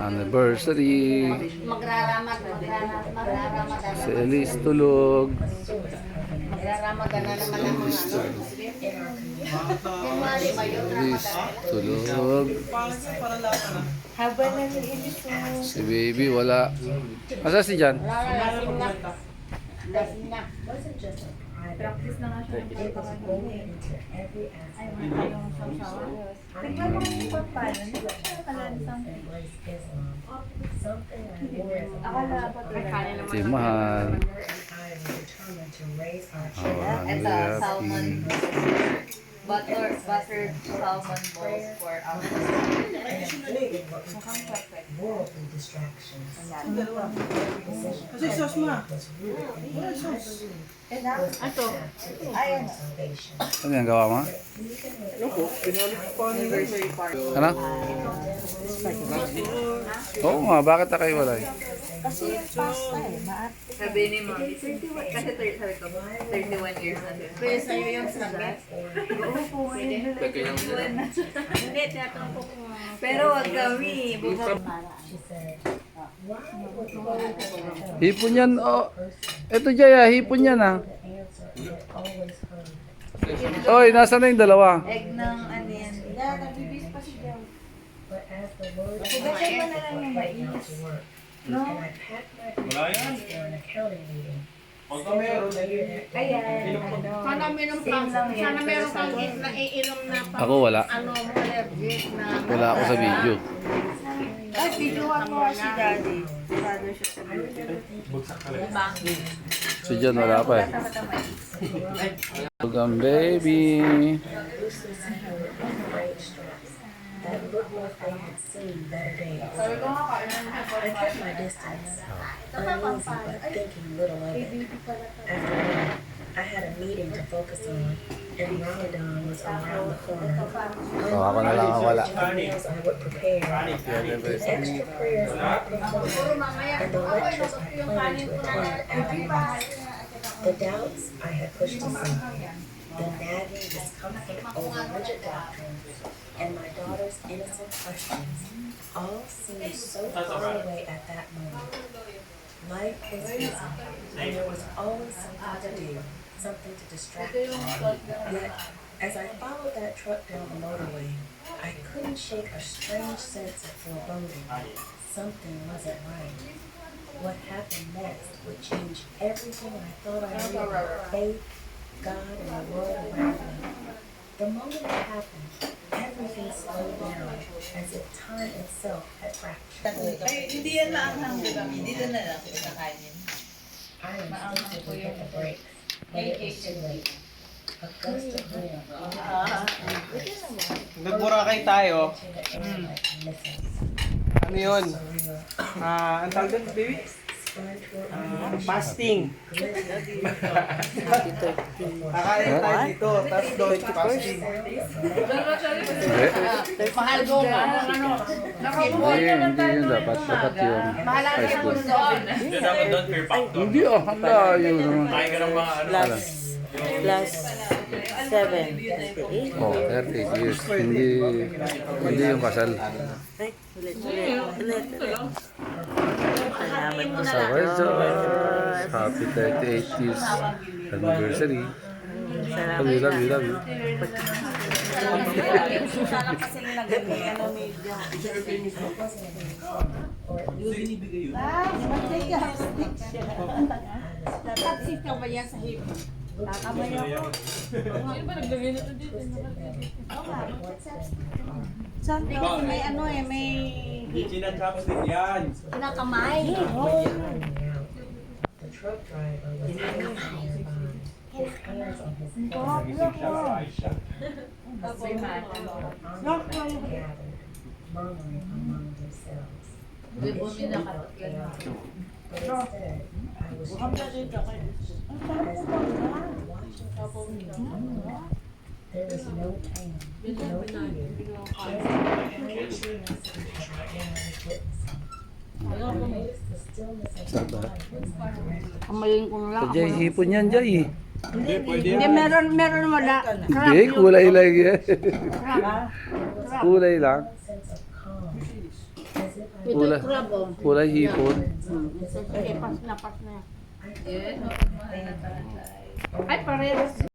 Anniversary. Si Elise tulog. Magraramadan na naman ang mga ano. Elise tulog. Haba na ni Elise. Si baby wala. Asa si Jan? Lasing na. Practice na nga siya ng pagkakas. Ay, mga yung sasawa. Tignan mo yung pagpano. Akala ba ito? Si Mahal. Ito, salmon. Buttered salmon balls for our mukhang perfect. Kasi sauce mo. Ito. Ayan. Ano yung gawa mo? Ano? Oo nga, bakit na kayo walay? Kasi yung pasta maarte. Sabi ni Mami, kasi sabi ko, 31 years na siya. Pero sa'yo yung sagat. Oo po, ngayon. Hindi, tiyatang ko kung... Pero wag kami. Hipon yan. Oh. Ito Jaya, hipon yan ah. Oy, nasa na yung dalawa? Egg ng ano yan. Nagbibis pa si Joe. Hugasan mo na lang yung mais. No? Wala yan. Pagka meron, Ayan. Sana meron kang, sana meron kang naiinom na pang, Ako wala. ano mo, allergic na. Wala ako sa video. Ay, videohan mo si Daddy. Masyado siya sa video. bugsak talaga. Si Jan wala pa eh. Tulog ang baby. That looked like they had seen better days. I kept my distance, uneasy but thinking little of it. After that, I had a meeting to focus on, and Ramadan was around the corner. Oh, ako na lang ang wala. The meals I would prepare, the extra prayers I performed, and the lectures I planned to attend every month. The doubts I had pushed aside, the nagging discomfort over rigid doctrines, and my daughter's innocent questions all seemed so far away at that moment. Life was busy, and there was always something to do, something to distract me. Yet, as I followed that truck down the motorway, I couldn't shake a strange sense of foreboding. Something wasn't right. What happened next would change everything I thought I knew about faith, God, and the world around me. The moment it happened, everything slowed down, as if time itself had fractured. Ay, hindi yan maanghang, di ba? Dito na lang kita kainin. I insisted we hit the brakes, but it was too late. A gust of wind Nag-Boracay tayo. to the air like missiles. Ano yun? Surreal. Ang tawag doon, baby? Spun toward Fasting. glistening. Kakain tayo dito, tapos doon fasting. Hindi. Mahal ko nga, ano, Hindi yun dapat. Dapat yung high school. Hindi dapat doon, fair pack doon. Hindi oh, ang layo naman. Kain ka ng mga ano. Plus 7, 38. Oh, 38 years. Hindi yung kasal. Ay, ulit. Salamat po sa Sa Diyos. Happy 38 years anniversary. Salamat. Love you. sana kasi nilagay, ano, medyo. Tatsi ka ba yan sa hip? Takamay ako. Sino ba naglagay na ito dito? Hindi kasi may ano eh, may China-chopstick yan. kinakamay. The truck driver was nearby, his hands on his head. Nagising siya sa Aisha. Gathered, murmuring among themselves. It should have felt chaotic, but instead, I was watching the scene. There was no pain, no fear, just I noticed the stillness of the light was my direct Kamayin ko na lang. Sa Jay, hipon yan Jay. Hindi, pwede Hindi, yan. meron wala. Hindi, kulay lang yan. Kulay lang. sense of calm. As if I Kulay, kulay hipon. Sige, pas na. I feel Ay, parehas.